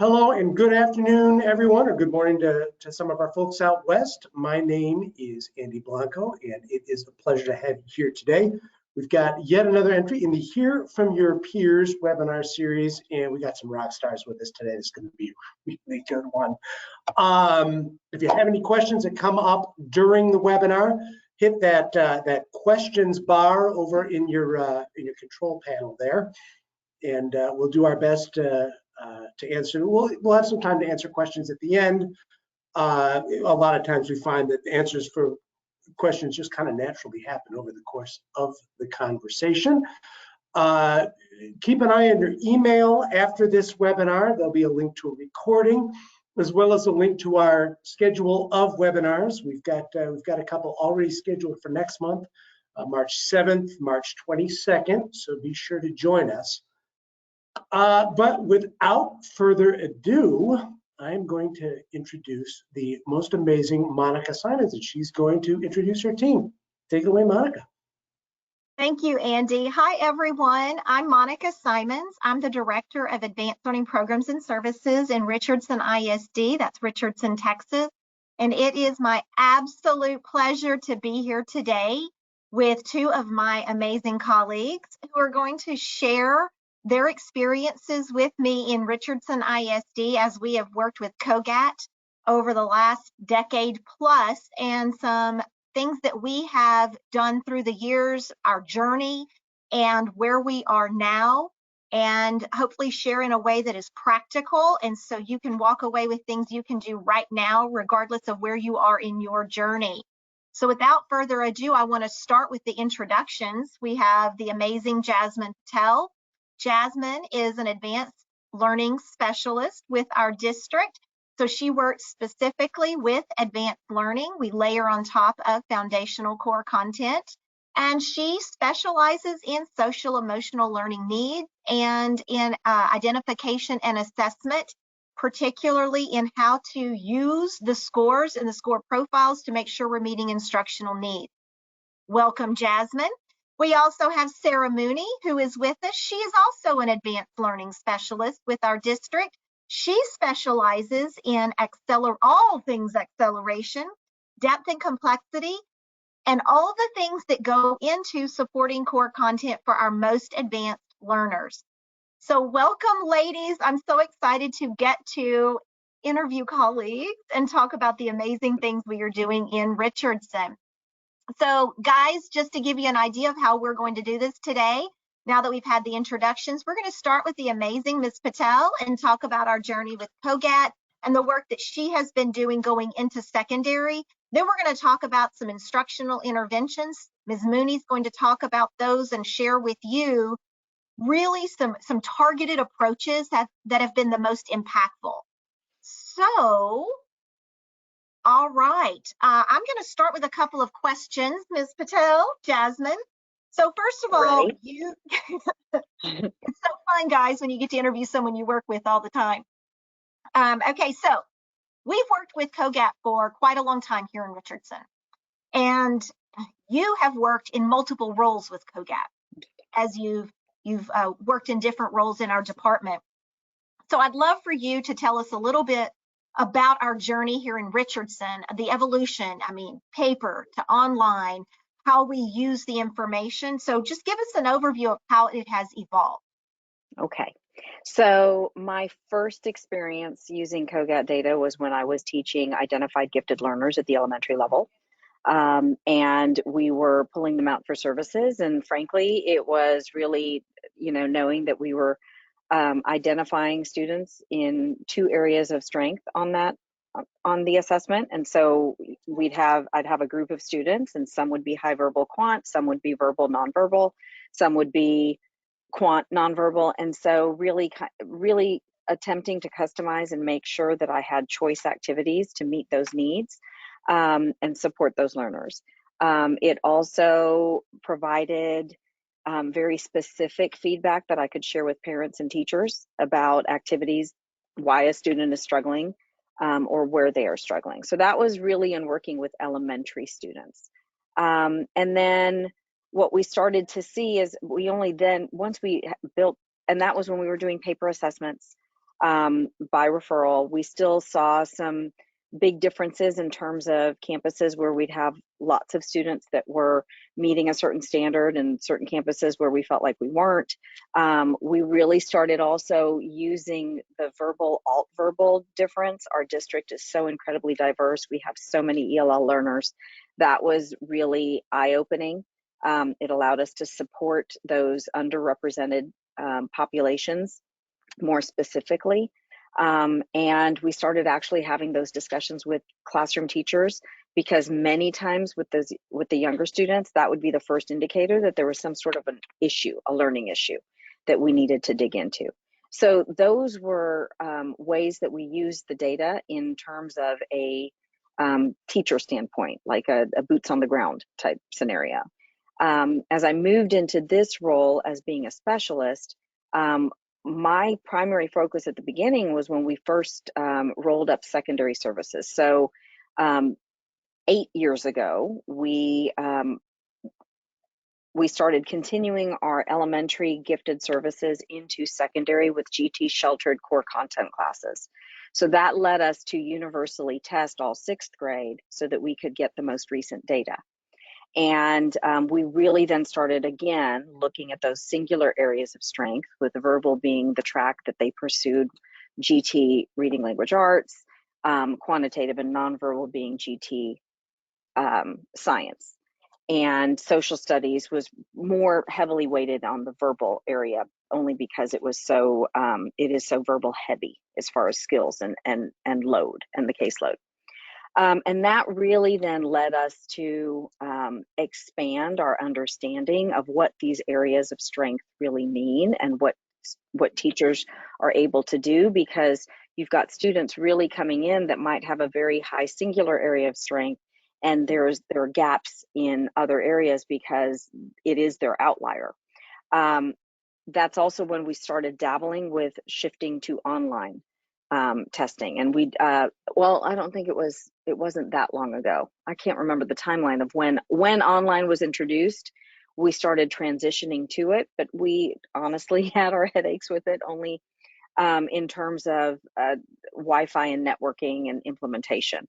Hello and good afternoon, everyone, or good morning to some of our folks out west. My name is Andy Blanco, and it is a pleasure to have you here today. We've got yet another entry in the Hear From Your Peers webinar series, and we got some rock stars with us today. It's going to be a really good one. If you have any questions that come up during the webinar, hit that questions bar over in your control panel there, and we'll do our best to answer. We'll have some time to answer questions at the end. A lot of times we find that the answers for questions just kind of naturally happen over the course of the conversation. Keep an eye on your email after this webinar. There'll be a link to a recording, as well as a link to our schedule of webinars. We've got a couple already scheduled for next month, March 7th, March 22nd. So be sure to join us. But without further ado, I'm going to introduce the most amazing Monica Simonds, and she's going to introduce her team. Take it away, Monica. Thank you, Andy. Hi, everyone. I'm Monica Simonds. I'm the Director of Advanced Learning Programs and Services in Richardson ISD. That's Richardson, Texas. And it is my absolute pleasure to be here today with two of my amazing colleagues who are going to share their experiences with me in Richardson ISD as we have worked with COGAT over the last decade plus, and some things that we have done through the years, our journey, and where we are now, and hopefully share in a way that is practical, and so you can walk away with things you can do right now, regardless of where you are in your journey. So without further ado, I want to start with the introductions. We have the amazing Jasmine Patel. Jasmine is an advanced learning specialist with our district. So she works specifically with advanced learning. We layer on top of foundational core content. And she specializes in social emotional learning needs and in identification and assessment, particularly in how to use the scores and the score profiles to make sure we're meeting instructional needs. Welcome, Jasmine. We also have Sara Mooney, who is with us. She is also an advanced learning specialist with our district. She specializes in all things acceleration, depth and complexity, and all the things that go into supporting core content for our most advanced learners. So welcome, ladies. I'm so excited to get to interview colleagues and talk about the amazing things we are doing in Richardson. So guys, just to give you an idea of how we're going to do this today, now that we've had the introductions, we're going to start with the amazing Ms. Patel and talk about our journey with COGAT and the work that she has been doing going into secondary. Then we're going to talk about some instructional interventions. Ms. Mooney's going to talk about those and share with you really some targeted approaches that have been the most impactful. So, all right, I'm going to start with a couple of questions, Ms. Patel, Jasmine. So first of all, it's so fun, guys, when you get to interview someone you work with all the time. Okay, so we've worked with COGAT for quite a long time here in Richardson, and you have worked in multiple roles with COGAT as you've worked in different roles in our department. So I'd love for you to tell us a little bit about our journey here in Richardson, the evolution, paper to online, how we use the information. So just give us an overview of how it has evolved. Okay, so my first experience using COGAT data was when I was teaching identified gifted learners at the elementary level. And we were pulling them out for services. And frankly, it was really, knowing that we were identifying students in two areas of strength on the assessment. And so I'd have a group of students, and some would be high verbal quant, some would be verbal nonverbal, some would be quant nonverbal. And so really attempting to customize and make sure that I had choice activities to meet those needs and support those learners. It also provided very specific feedback that I could share with parents and teachers about activities, why a student is struggling, or where they are struggling. So that was really in working with elementary students. And then what we started to see is once we built, and that was when we were doing paper assessments, by referral. We still saw some big differences in terms of campuses where we'd have lots of students that were meeting a certain standard and certain campuses where we felt like we weren't. We really started also using the verbal, alt verbal difference. Our district is so incredibly diverse. We have so many ELL learners. That was really eye-opening. It allowed us to support those underrepresented populations more specifically. And we started actually having those discussions with classroom teachers, because many times with the younger students, that would be the first indicator that there was some sort of an issue, a learning issue that we needed to dig into. So those were ways that we used the data in terms of a teacher standpoint, like a boots on the ground type scenario. As I moved into this role as being a specialist, my primary focus at the beginning was when we first rolled up secondary services. So 8 years ago, we started continuing our elementary gifted services into secondary with GT sheltered core content classes. So that led us to universally test all 6th grade so that we could get the most recent data. And we really then started again looking at those singular areas of strength, with the verbal being the track that they pursued, GT reading language arts, quantitative and nonverbal being GT science. And social studies was more heavily weighted on the verbal area, only because it was so it is so verbal heavy as far as skills and load and the caseload. And that really then led us to expand our understanding of what these areas of strength really mean and what teachers are able to do, because you've got students really coming in that might have a very high singular area of strength, and there are gaps in other areas because it is their outlier. That's also when we started dabbling with shifting to online testing. And we, well, I don't think it wasn't that long ago. I can't remember the timeline of when online was introduced. We started transitioning to it, but we honestly had our headaches with it only in terms of Wi-Fi and networking and implementation.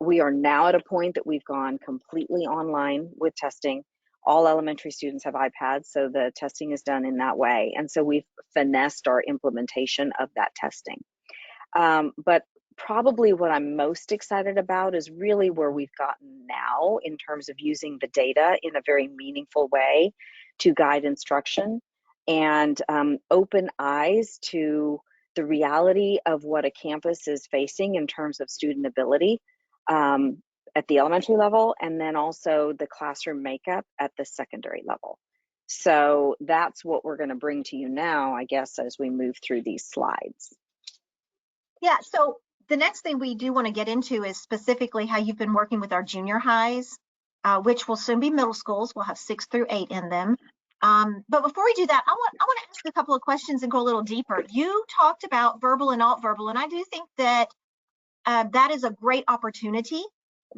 We are now at a point that we've gone completely online with testing. All elementary students have iPads, so the testing is done in that way. And so we've finessed our implementation of that testing. But probably what I'm most excited about is really where we've gotten now in terms of using the data in a very meaningful way to guide instruction and open eyes to the reality of what a campus is facing in terms of student ability at the elementary level, and then also the classroom makeup at the secondary level. So that's what we're going to bring to you now, I guess, as we move through these slides. Yeah, so the next thing we do want to get into is specifically how you've been working with our junior highs, which will soon be middle schools. We'll have 6 through 8 in them. But before we do that, I want to ask a couple of questions and go a little deeper. You talked about verbal and alt verbal, and I do think that that is a great opportunity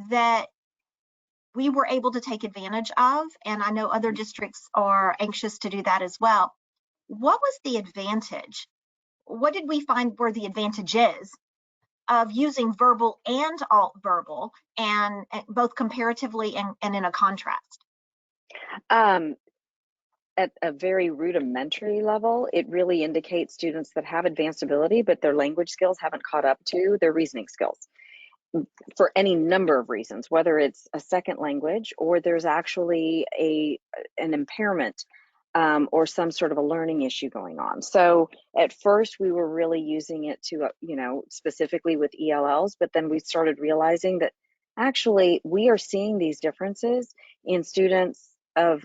that we were able to take advantage of, and I know other districts are anxious to do that as well. What was the advantage? What did we find were the advantages of using verbal and alt verbal, and both comparatively and in a contrast? At a very rudimentary level, it really indicates students that have advanced ability, but their language skills haven't caught up to their reasoning skills for any number of reasons, whether it's a second language or there's actually an impairment or some sort of a learning issue going on. So at first we were really using it to, specifically with ELLs, but then we started realizing that actually we are seeing these differences in students of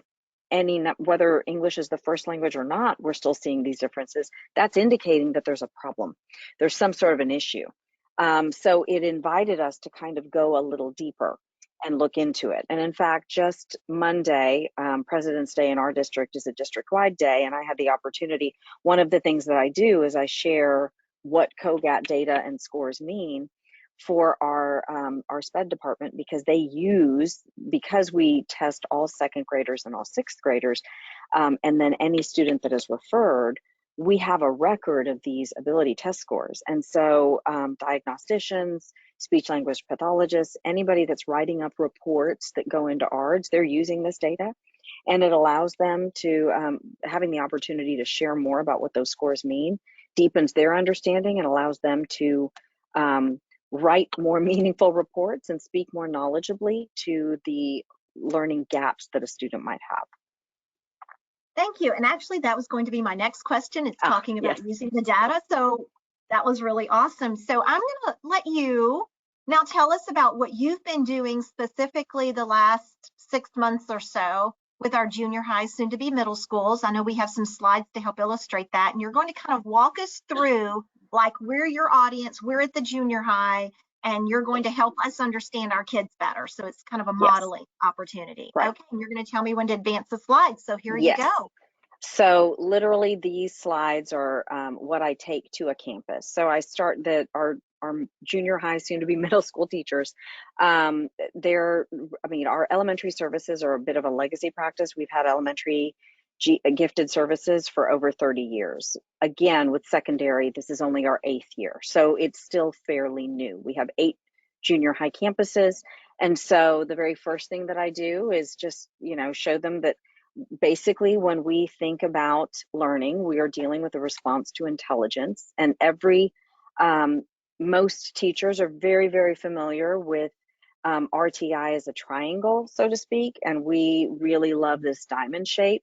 whether English is the first language or not, we're still seeing these differences. That's indicating that there's a problem. There's some sort of an issue. So it invited us to kind of go a little deeper and look into it. And in fact, just Monday, President's Day in our district is a district-wide day, and I had the opportunity. One of the things that I do is I share what COGAT data and scores mean for our SPED department, because because we test all 2nd graders and all 6th graders, and then any student that is referred, we have a record of these ability test scores. And so diagnosticians, speech language pathologists, anybody that's writing up reports that go into ARDS, they're using this data. And it allows them to, having the opportunity to share more about what those scores mean, deepens their understanding and allows them to write more meaningful reports and speak more knowledgeably to the learning gaps that a student might have. Thank you. And actually, that was going to be my next question. It's talking about using the data. So that was really awesome. So I'm going to let you now tell us about what you've been doing specifically the last 6 months or so with our junior high, soon to be middle schools. I know we have some slides to help illustrate that. And you're going to kind of walk us through, like, we're your audience, we're at the junior high, and you're going to help us understand our kids better. So it's kind of a modeling opportunity. Right. Okay, and you're going to tell me when to advance the slides. So here you go. So literally these slides are what I take to a campus. So I start our junior high, soon to be middle school teachers. Our elementary services are a bit of a legacy practice. We've had elementary gifted services for over 30 years. Again, with secondary, this is only our 8th year. So it's still fairly new. We have 8 junior high campuses. And so the very first thing that I do is just, show them that basically when we think about learning, we are dealing with a response to intelligence. And most teachers are very, very familiar with RTI as a triangle, so to speak. And we really love this diamond shape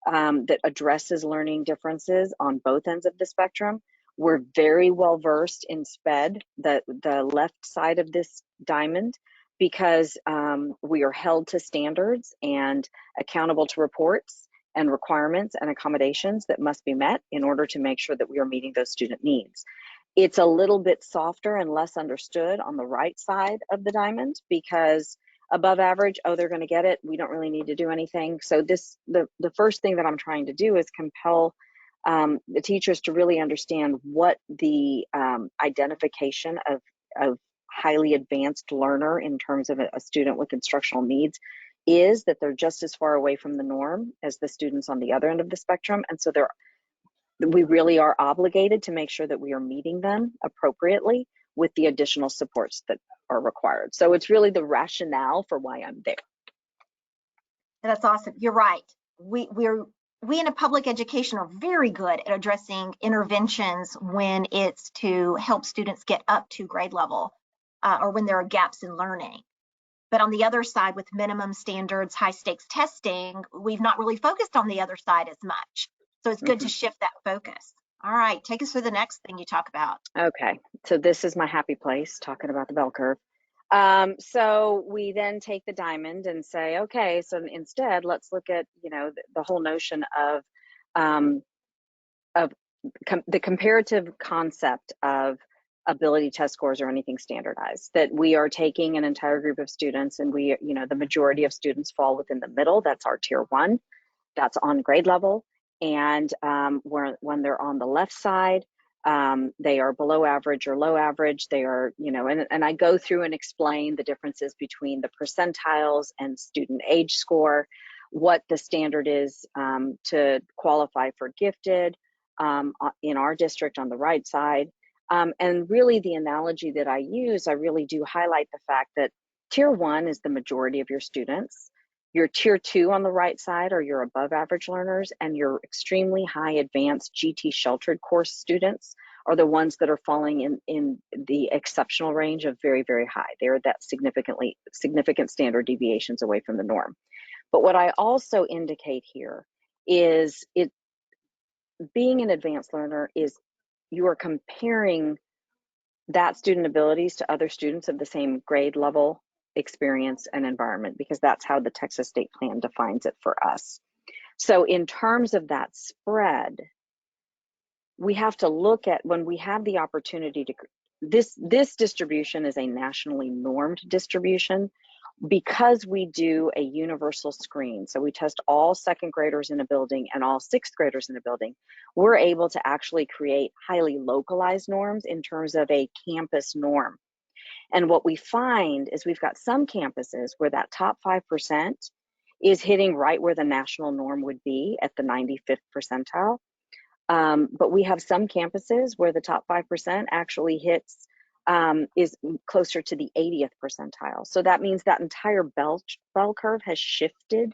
that addresses learning differences on both ends of the spectrum. We're very well versed in SPED, the left side of this diamond, because we are held to standards and accountable to reports and requirements and accommodations that must be met in order to make sure that we are meeting those student needs. It's a little bit softer and less understood on the right side of the diamond, because above average, oh, they're going to get it, we don't really need to do anything. So the first thing that I'm trying to do is compel the teachers to really understand what the identification of highly advanced learner in terms of a student with instructional needs is, that they're just as far away from the norm as the students on the other end of the spectrum. And so we really are obligated to make sure that we are meeting them appropriately with the additional supports that are required. So it's really the rationale for why I'm there. That's awesome. You're right. We in a public education are very good at addressing interventions when it's to help students get up to grade level or when there are gaps in learning. But on the other side, with minimum standards, high stakes testing, we've not really focused on the other side as much. So it's good to shift that focus. All right, take us through the next thing you talk about. Okay, so this is my happy place, talking about the bell curve. So we then take the diamond and say, okay, so instead, let's look at, the whole notion of the comparative concept of ability test scores or anything standardized, that we are taking an entire group of students, and the majority of students fall within the middle. That's our tier 1, that's on grade level. And when they're on the left side, they are below average or low average. They are, and I go through and explain the differences between the percentiles and student age score, what the standard is to qualify for gifted in our district on the right side. And really the analogy that I use, I really do highlight the fact that tier 1 is the majority of your students. Your tier 2 on the right side are your above average learners, and your extremely high advanced GT sheltered course students are the ones that are falling in the exceptional range of very, very high. They're that significant standard deviations away from the norm. But what I also indicate here is being an advanced learner is you are comparing that student abilities to other students of the same grade level, experience, and environment, because that's how the Texas State Plan defines it for us. So in terms of that spread, we have to look at, when we have the opportunity to, this distribution is a nationally normed distribution, because we do a universal screen. So we test all 2nd graders in a building and all 6th graders in a building. We're able to actually create highly localized norms in terms of a campus norm. And what we find is we've got some campuses where that top 5% is hitting right where the national norm would be at the 95th percentile. But we have some campuses where the top 5% actually hits, is closer to the 80th percentile. So that means that entire bell curve has shifted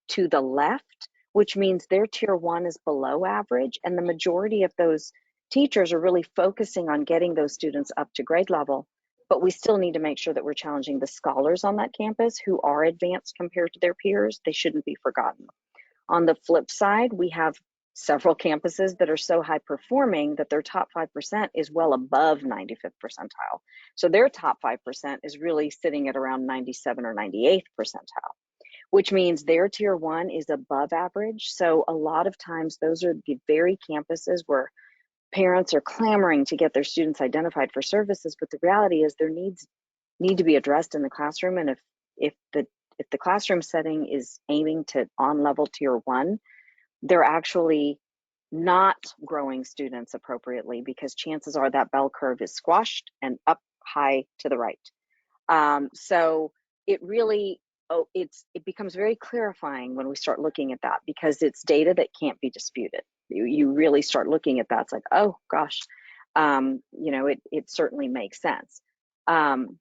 to the left, which means their tier 1 is below average. And the majority of those teachers are really focusing on getting those students up to grade level. But we still need to make sure that we're challenging the scholars on that campus who are advanced compared to their peers. They shouldn't be forgotten. On the flip side, we have several campuses that are so high performing that their top 5% is well above 95th percentile. So their top 5% is really sitting at around 97 or 98th percentile, which means their tier 1 is above average. So a lot of times those are the very campuses where parents are clamoring to get their students identified for services, but the reality is their needs need to be addressed in the classroom. And if the classroom setting is aiming to on-level tier 1, they're actually not growing students appropriately, because chances are that bell curve is squashed and up high to the right. So it really, it becomes very clarifying when we start looking at that, because it's data that can't be disputed. You really start looking at that, it's like, oh gosh, it certainly makes sense. And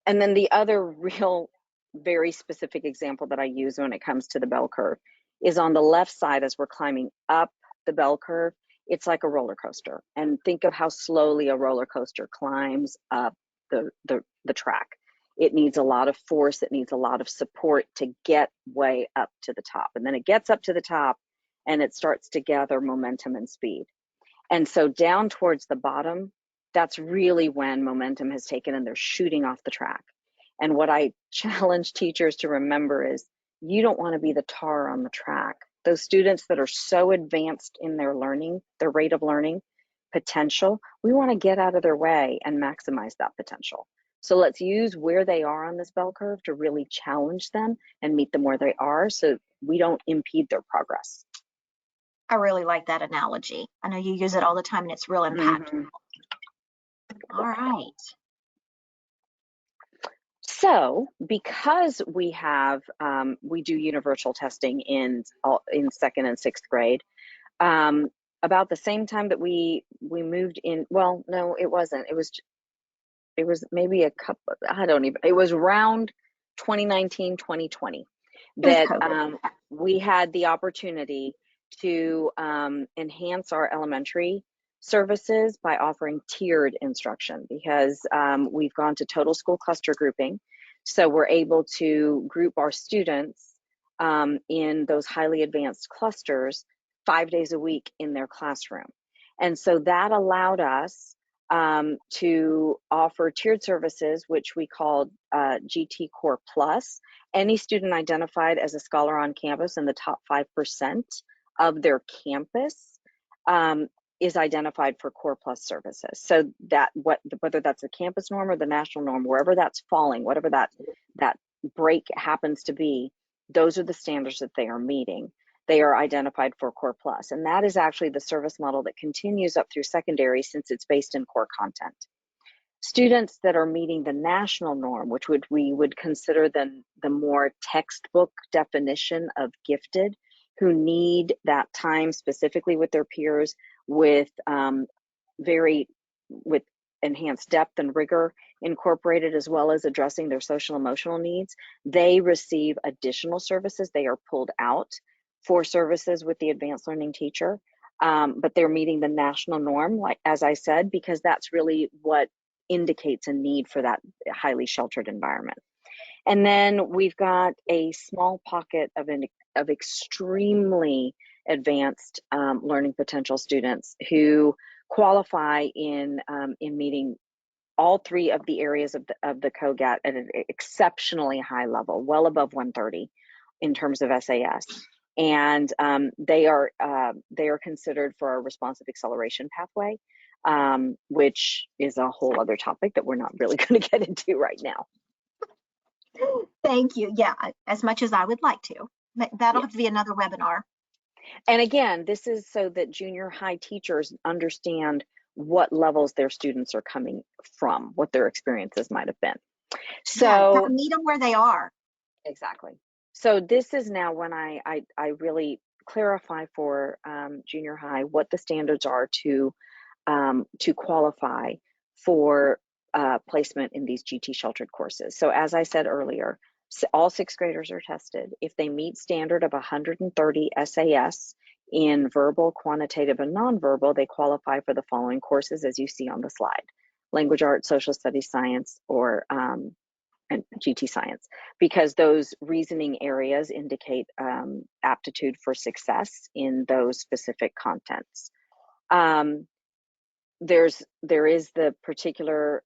then the other real very specific example that I use when it comes to the bell curve is on the left side. As we're climbing up the bell curve, it's like a roller coaster, and think of how slowly a roller coaster climbs up the track. It needs a lot of force, it needs a lot of support to get way up to the top, and then it gets up to the top and it starts to gather momentum and speed. And so down towards the bottom, that's really when momentum has taken and they're shooting off the track. And what I challenge teachers to remember is, you don't want to be the tar on the track. Those students that are so advanced in their learning, their rate of learning potential, we want to get out of their way and maximize that potential. So let's use where they are on this bell curve to really challenge them and meet them where they are, so we don't impede their progress. I really like that analogy. I know you use it all the time and it's real impactful. All right. So because we have, we do universal testing in 2nd and 6th grade, about the same time that we moved in, well, no, it wasn't. It was maybe a couple, it was around 2019, 2020 that we had the opportunity to enhance our elementary services by offering tiered instruction, because we've gone to total school cluster grouping. So we're able to group our students in those highly advanced clusters 5 days a week in their classroom. And so that allowed us to offer tiered services, which we called GT Core Plus. Any student identified as a scholar on campus in the top 5% of their campus is identified for Core Plus services. So that whether that's the campus norm or the national norm, wherever that's falling, whatever that break happens to be, those are the standards that they are meeting. They are identified for Core Plus. And that is actually the service model that continues up through secondary, since it's based in core content. Students that are meeting the national norm, which we would consider the more textbook definition of gifted, who need that time specifically with their peers, with enhanced depth and rigor incorporated, as well as addressing their social emotional needs, they receive additional services. They are pulled out for services with the advanced learning teacher, but they're meeting the national norm, like as I said, because that's really what indicates a need for that highly sheltered environment. And then we've got a small pocket of extremely advanced learning potential students who qualify in meeting all 3 of the areas of the COGAT at an exceptionally high level, well above 130 in terms of SAS. And they are considered for a responsive acceleration pathway, which is a whole other topic that we're not really going to get into right now. Thank you. Yeah, as much as I would like to. That'll have to be another webinar. And again, this is so that junior high teachers understand what levels their students are coming from, what their experiences might have been. So meet them where they are. Exactly. So this is now when I really clarify for junior high what the standards are to qualify for placement in these GT sheltered courses. So as I said earlier, all sixth graders are tested. If they meet standard of 130 SAS in verbal, quantitative, and nonverbal, they qualify for the following courses as you see on the slide: language arts, social studies, science, or and GT science, because those reasoning areas indicate aptitude for success in those specific contents. There is the particular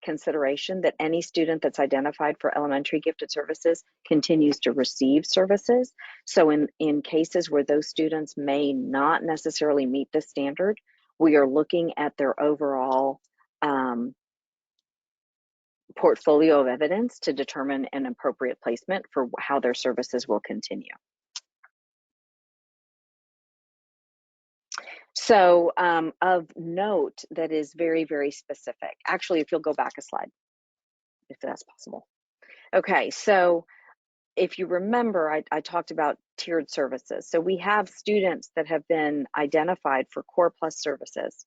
consideration that any student that's identified for elementary gifted services continues to receive services. So in cases where those students may not necessarily meet the standard, we are looking at their overall portfolio of evidence to determine an appropriate placement for how their services will continue. So of note that is very, very specific. Actually, if you'll go back a slide, if that's possible. Okay, so if you remember, I talked about tiered services. So we have students that have been identified for Core Plus services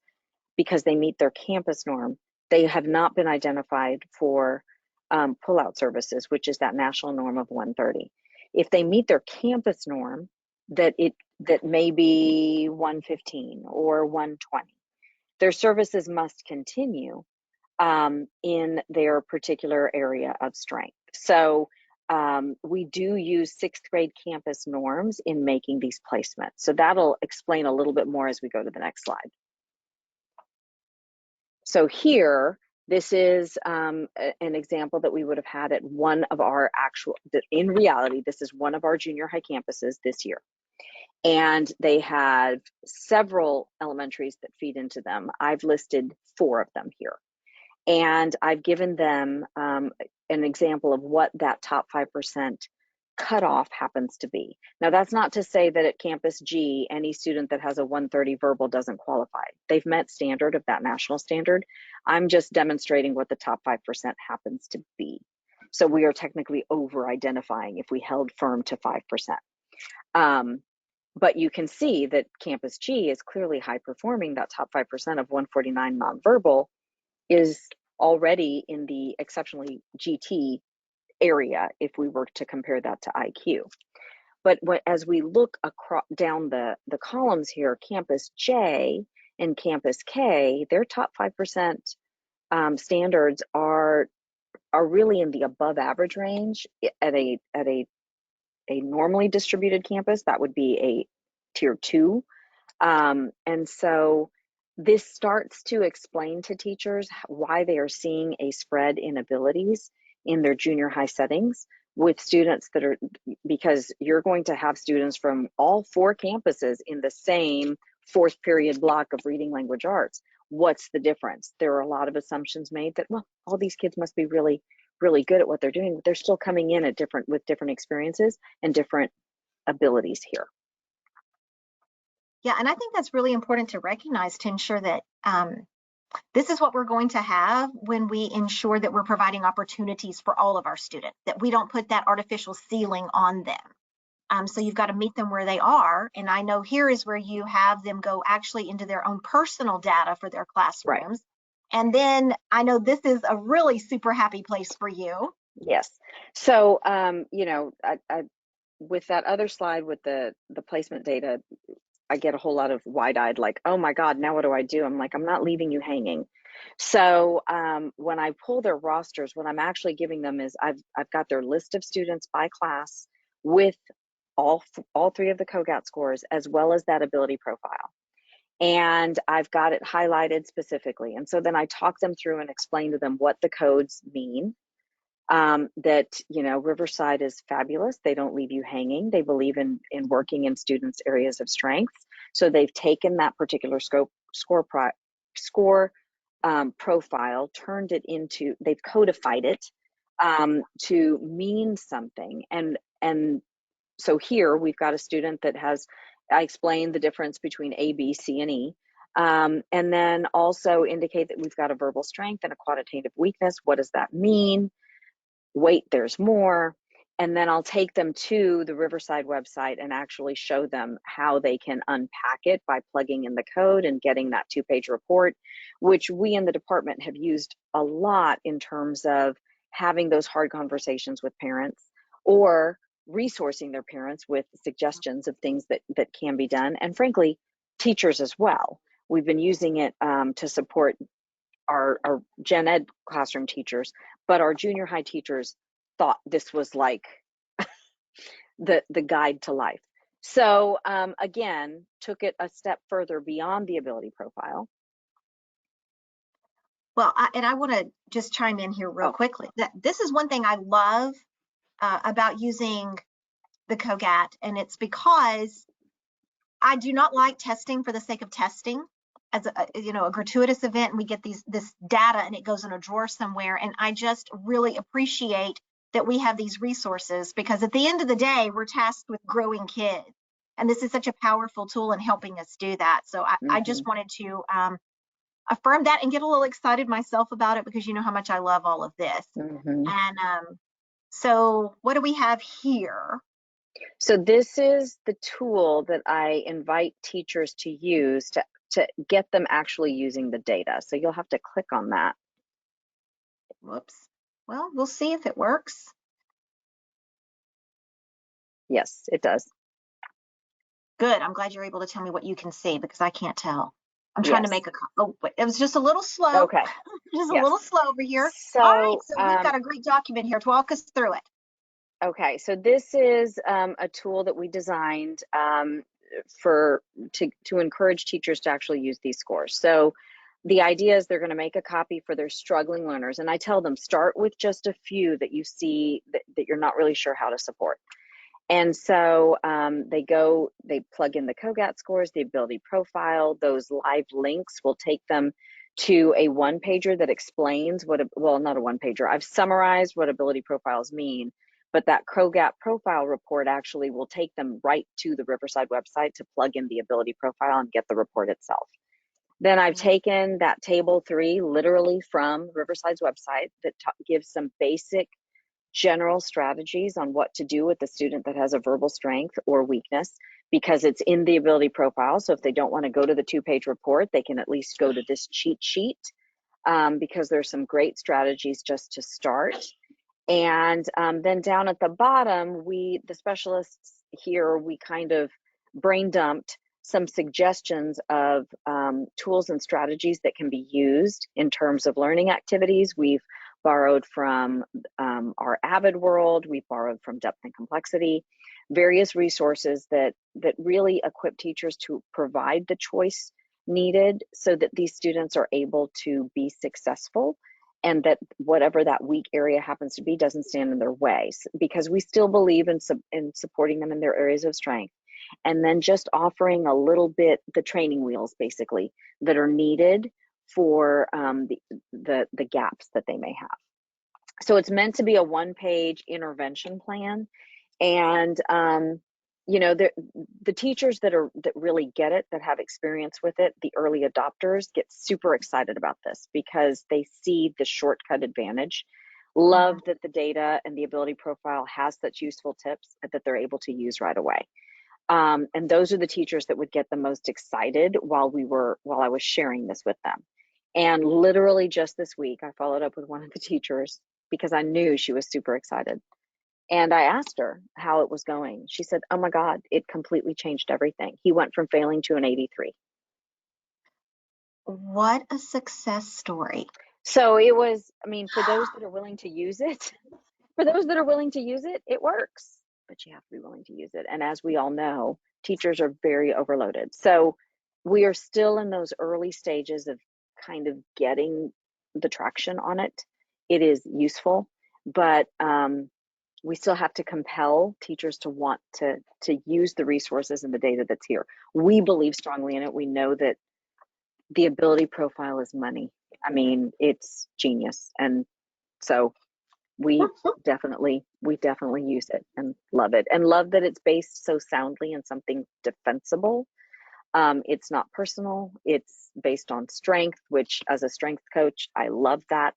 because they meet their campus norm. They have not been identified for pull-out services, which is that national norm of 130. If they meet their campus norm, that may be 115 or 120, their services must continue in their particular area of strength. So we do use sixth grade campus norms in making these placements. So that'll explain a little bit more as we go to the next slide. So here, this is an example that we would have had at one of our in reality, this is one of our junior high campuses this year. And they have several elementaries that feed into them. I've listed 4 of them here. And I've given them an example of what that top 5% cutoff happens to be. Now, that's not to say that at Campus G, any student that has a 130 verbal doesn't qualify. They've met standard of that national standard. I'm just demonstrating what the top 5% happens to be. So we are technically over-identifying if we held firm to 5%. But you can see that Campus G is clearly high performing. That top 5% of 149 nonverbal is already in the exceptionally GT area if we were to compare that to IQ. But as we look across down the columns here, Campus J and Campus K, their top 5% standards are really in the above average range at a normally distributed campus. That would be a tier 2. And so this starts to explain to teachers why they are seeing a spread in abilities in their junior high settings with students that are, because you're going to have students from all 4 campuses in the same 4th period block of reading language arts. What's the difference? There are a lot of assumptions made that, well, all these kids must be really, really good at what they're doing, but they're still coming in at with different experiences and different abilities here. Yeah, and I think that's really important to recognize to ensure that this is what we're going to have when we ensure that we're providing opportunities for all of our students, that we don't put that artificial ceiling on them. So you've got to meet them where they are. And I know here is where you have them go actually into their own personal data for their classrooms. Right. And then I know this is a really super happy place for you. Yes. So, you know, with that other slide with the placement data, I get a whole lot of wide-eyed, like, oh my God, now what do I do? I'm like, I'm not leaving you hanging. So when I pull their rosters, what I'm actually giving them is I've got their list of students by class with all 3 of the COGAT scores, as well as that ability profile. And I've got it highlighted specifically. And so then I talk them through and explain to them what the codes mean. That, you know, Riverside is fabulous. They don't leave you hanging. They believe in working in students' areas of strength. So they've taken that particular score profile, turned it into, they've codified it to mean something. And so here we've got a student that has, I explained the difference between A, B, C, and E. And then also indicate that we've got a verbal strength and a quantitative weakness. What does that mean? Wait, there's more. And then I'll take them to the Riverside website and actually show them how they can unpack it by plugging in the code and getting that 2-page report, which we in the department have used a lot in terms of having those hard conversations with parents or resourcing their parents with suggestions of things that can be done. And frankly, teachers as well. We've been using it to support our gen ed classroom teachers, but our junior high teachers thought this was like the guide to life. So again, took it a step further beyond the ability profile. Well, I want to just chime in here real quickly. This is one thing I love about using the COGAT, and it's because I do not like testing for the sake of testing as a gratuitous event, and we get this data and it goes in a drawer somewhere. And I just really appreciate that we have these resources, because at the end of the day, we're tasked with growing kids. And this is such a powerful tool in helping us do that. So I just wanted to affirm that and get a little excited myself about it, because you know how much I love all of this. And so what do we have here? So this is the tool that I invite teachers to use to get them actually using the data. So you'll have to click on that. Whoops. Well, we'll see if it works. Yes, it does. Good. I'm glad you're able to tell me what you can see, because I can't tell. I'm trying to make it was just a little slow. Okay. Just a little slow over here. So, all right. So we've got a great document here to walk us through it. Okay. So this is a tool that we designed to encourage teachers to actually use these scores. So the idea is they're going to make a copy for their struggling learners. And I tell them, start with just a few that you see that you're not really sure how to support. And so they plug in the COGAT scores, the ability profile. Those live links will take them to a one-pager that explains not a one-pager. I've summarized what ability profiles mean, but that COGAT profile report actually will take them right to the Riverside website to plug in the ability profile and get the report itself. Then I've taken that table 3 literally from Riverside's website that gives some basic general strategies on what to do with the student that has a verbal strength or weakness, because it's in the ability profile. So if they don't want to go to the 2-page report, they can at least go to this cheat sheet, because there's some great strategies just to start. And then down at the bottom, the specialists here, we kind of brain dumped some suggestions of tools and strategies that can be used in terms of learning activities. We've borrowed from our Avid world, we've borrowed from Depth and Complexity, various resources that really equip teachers to provide the choice needed so that these students are able to be successful, and that whatever that weak area happens to be doesn't stand in their way, because we still believe in supporting them in their areas of strength. And then just offering a little bit, the training wheels basically, that are needed for the gaps that they may have. So it's meant to be a 1-page intervention plan. And the teachers that really get it, that have experience with it, the early adopters, get super excited about this because they see the shortcut advantage. Love that the data and the ability profile has such useful tips that they're able to use right away. And those are the teachers that would get the most excited while I was sharing this with them. And literally just this week, I followed up with one of the teachers because I knew she was super excited. And I asked her how it was going. She said, oh my God, it completely changed everything. He went from failing to an 83. What a success story. So it was, for those that are willing to use it, it works. But you have to be willing to use it. And as we all know, teachers are very overloaded. So we are still in those early stages of kind of getting the traction on it. It is useful, but we still have to compel teachers to want to use the resources and the data that's here. We believe strongly in it. We know that the ability profile is money. It's genius. And so we definitely use it and love it, and love that it's based so soundly in something defensible. It's not personal. It's based on strength, which as a strength coach, I love that.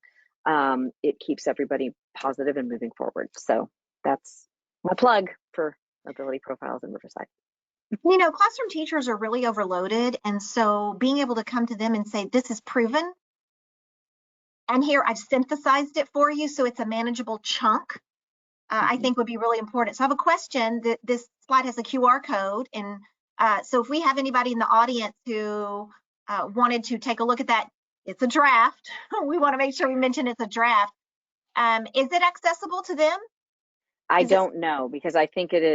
It keeps everybody positive and moving forward. So that's my plug for ability profiles in Riverside. You know, classroom teachers are really overloaded. And so being able to come to them and say, this is proven, and here I've synthesized it for you so it's a manageable chunk, I think would be really important. So I have a question. That this slide has a QR code. And so if we have anybody in the audience who wanted to take a look at that, it's a draft. We want to make sure we mention it's a draft. Is it accessible to them? I don't know, because I think it's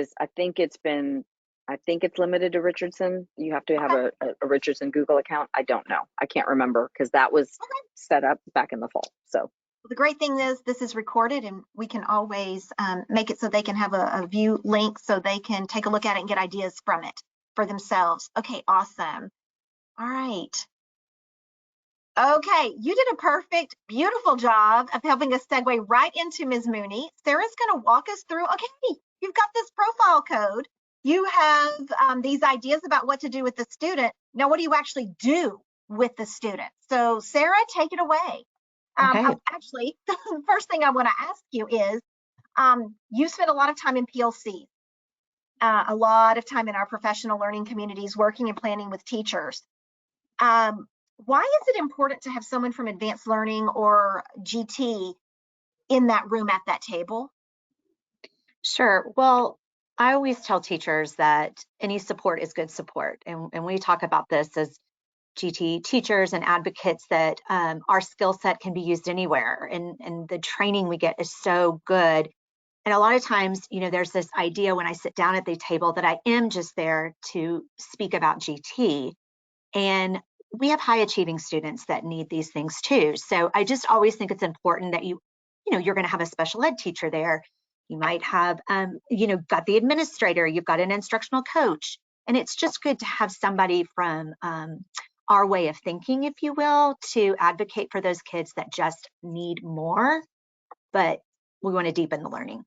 limited to Richardson. You have to have a Richardson Google account. I don't know. I can't remember, because that was set up back in the fall. So the great thing is this is recorded, and we can always make it so they can have a view link so they can take a look at it and get ideas from it for themselves. Okay, awesome. All right. Okay, you did a perfect, beautiful job of helping us segue right into Ms. Mooney. Sarah's going to walk us through, okay, you've got this profile code. You have these ideas about what to do with the student. Now, what do you actually do with the student? So Sarah, take it away. Okay. Actually, the first thing I want to ask you is, you spent a lot of time in PLC, a lot of time in our professional learning communities working and planning with teachers. Why is it important to have someone from advanced learning or GT in that room at that table? Sure. Well, I always tell teachers that any support is good support. And we talk about this as GT teachers and advocates, that our skill set can be used anywhere. And the training we get is so good. And a lot of times, you know, there's this idea when I sit down at the table that I am just there to speak about GT. And we have high achieving students that need these things too. So I just always think it's important that you're going to have a special ed teacher there. You might have, got the administrator, you've got an instructional coach. And it's just good to have somebody from our way of thinking, if you will, to advocate for those kids that just need more, but we want to deepen the learning.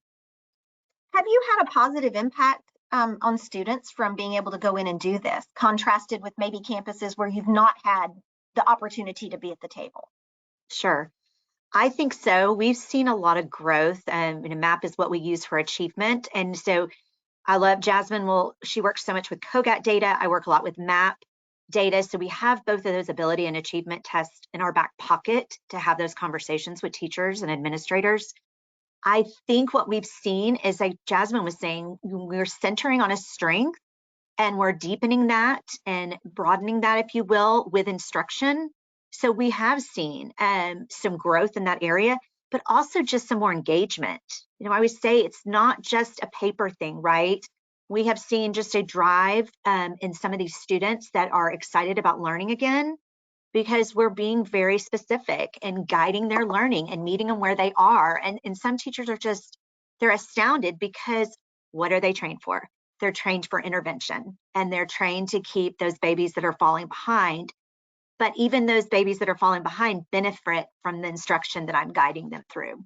Have you had a positive impact on students from being able to go in and do this, contrasted with maybe campuses where you've not had the opportunity to be at the table? Sure. I think so. We've seen a lot of growth, and MAP is what we use for achievement. And so I love Jasmine. She works so much with COGAT data. I work a lot with MAP data. So we have both of those ability and achievement tests in our back pocket to have those conversations with teachers and administrators. I think what we've seen is, like Jasmine was saying, we're centering on a strength and we're deepening that and broadening that, if you will, with instruction. So we have seen some growth in that area, but also just some more engagement. I always say it's not just a paper thing, right? We have seen just a drive in some of these students that are excited about learning again, because we're being very specific and guiding their learning and meeting them where they are. And some teachers are they're astounded, because what are they trained for? They're trained for intervention, and they're trained to keep those babies that are falling behind. But even those babies that are falling behind benefit from the instruction that I'm guiding them through.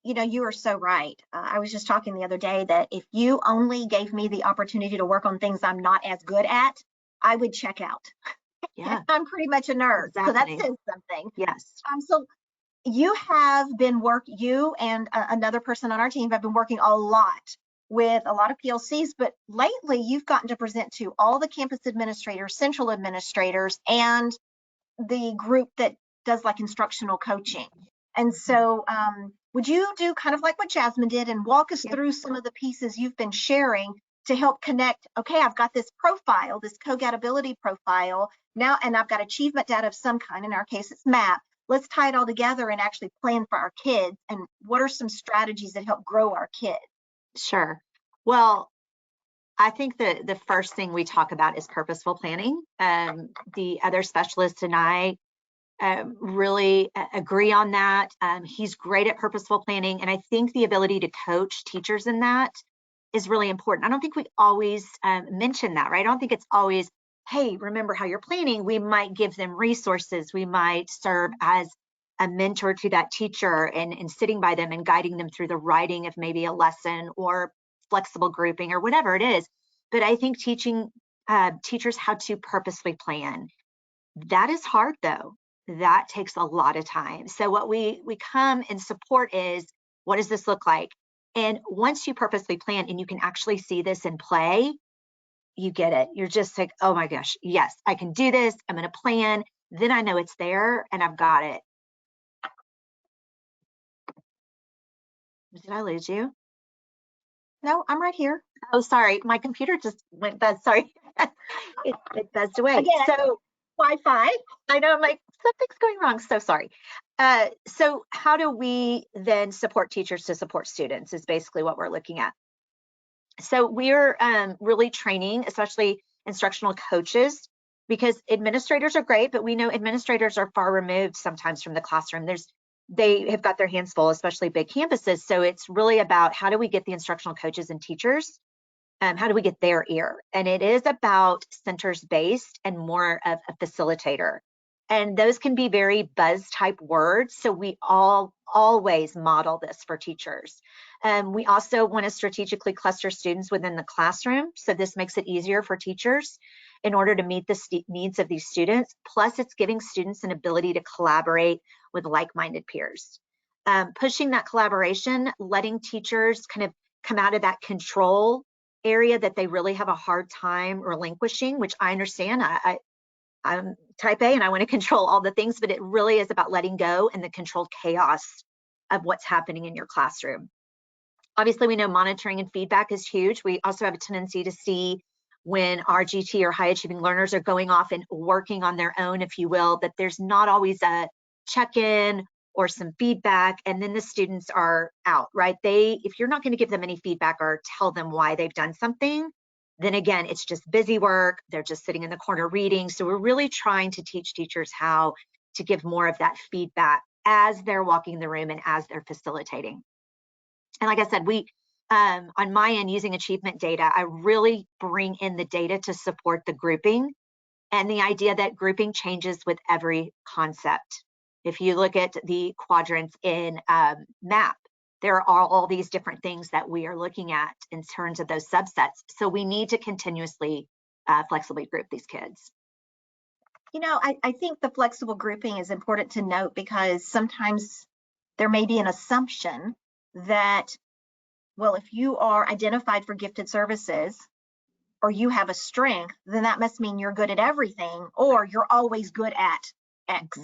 You know, you are so right. I was just talking the other day that if you only gave me the opportunity to work on things I'm not as good at, I would check out. Yeah. I'm pretty much a nerd. Exactly. So that says something. Yes. So you have been you and another person on our team have been working a lot with a lot of PLCs, but lately you've gotten to present to all the campus administrators, central administrators, and the group that does like instructional coaching. And so would you do kind of like what Jasmine did and walk us through some of the pieces you've been sharing to help connect? Okay, I've got this profile, this COGAT ability profile now, and I've got achievement data of some kind. In our case, it's MAP. Let's tie it all together and actually plan for our kids. And what are some strategies that help grow our kids? Sure. Well, I think the first thing we talk about is purposeful planning. The other specialists and I really agree on that. He's great at purposeful planning. And I think the ability to coach teachers in that is really important. I don't think we always mention that, right? I don't think it's always, hey, remember how you're planning. We might give them resources. We might serve as a mentor to that teacher and sitting by them and guiding them through the writing of maybe a lesson or flexible grouping or whatever it is. But I think teaching teachers how to purposely plan, that is hard though. That takes a lot of time. So what we come and support is, what does this look like? And once you purposely plan and you can actually see this in play, you get it. You're just like, oh my gosh, yes, I can do this. I'm going to plan. Then I know it's there and I've got it. Did I lose you? No, I'm right here. Oh, sorry. My computer just went buzz. Sorry. it buzzed away. Again, So Wi-Fi. I know, I'm like, something's going wrong. So sorry. So how do we then support teachers to support students is basically what we're looking at. So we're really training, especially instructional coaches, because administrators are great, but we know administrators are far removed sometimes from the classroom. They have got their hands full, especially big campuses. So it's really about how do we get the instructional coaches and teachers, how do we get their ear? And it is about centers based and more of a facilitator. And those can be very buzz type words. So we always model this for teachers. We also want to strategically cluster students within the classroom. So this makes it easier for teachers in order to meet the needs of these students. Plus it's giving students an ability to collaborate with like-minded peers. Pushing that collaboration, letting teachers kind of come out of that control area that they really have a hard time relinquishing, which I understand. I'm type A and I want to control all the things, but it really is about letting go and the controlled chaos of what's happening in your classroom. Obviously, we know monitoring and feedback is huge. We also have a tendency to see when our GT or high achieving learners are going off and working on their own, if you will, that there's not always a check-in or some feedback, and then the students are out, right? If you're not going to give them any feedback or tell them why they've done something, then again, it's just busy work. They're just sitting in the corner reading. So we're really trying to teach teachers how to give more of that feedback as they're walking the room and as they're facilitating. And like I said, we, on my end, using achievement data, I really bring in the data to support the grouping and the idea that grouping changes with every concept. If you look at the quadrants in MAP, there are all these different things that we are looking at in terms of those subsets. So we need to continuously flexibly group these kids. You know, I think the flexible grouping is important to note because sometimes there may be an assumption that, well, if you are identified for gifted services or you have a strength, then that must mean you're good at everything or you're always good at X.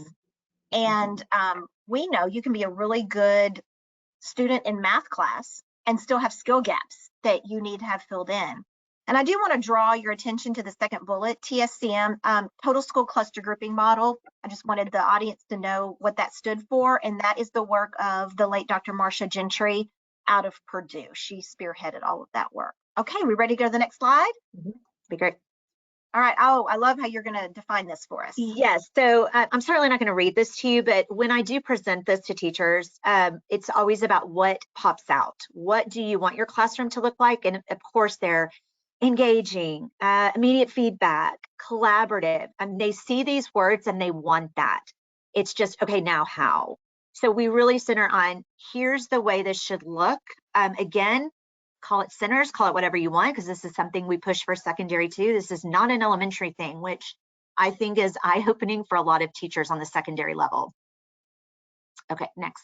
And we know you can be a really good student in math class and still have skill gaps that you need to have filled in. And I do want to draw your attention to the second bullet, TSCM, Total School Cluster Grouping Model. I just wanted the audience to know what that stood for, and that is the work of the late Dr. Marcia Gentry out of Purdue. She spearheaded all of that work. Okay, we ready to go to the next slide? Be great. All right. Oh, I love how you're going to define this for us. Yes. So I'm certainly not going to read this to you, but when I do present this to teachers, it's always about what pops out. What do you want your classroom to look like? And of course, they're engaging, immediate feedback, collaborative. And they see these words and they want that. It's just, okay, now how? So we really center on, here's the way this should look. Again, call it centers, call it whatever you want, because this is something we push for secondary too. This is not an elementary thing, which I think is eye-opening for a lot of teachers on the secondary level. Okay, next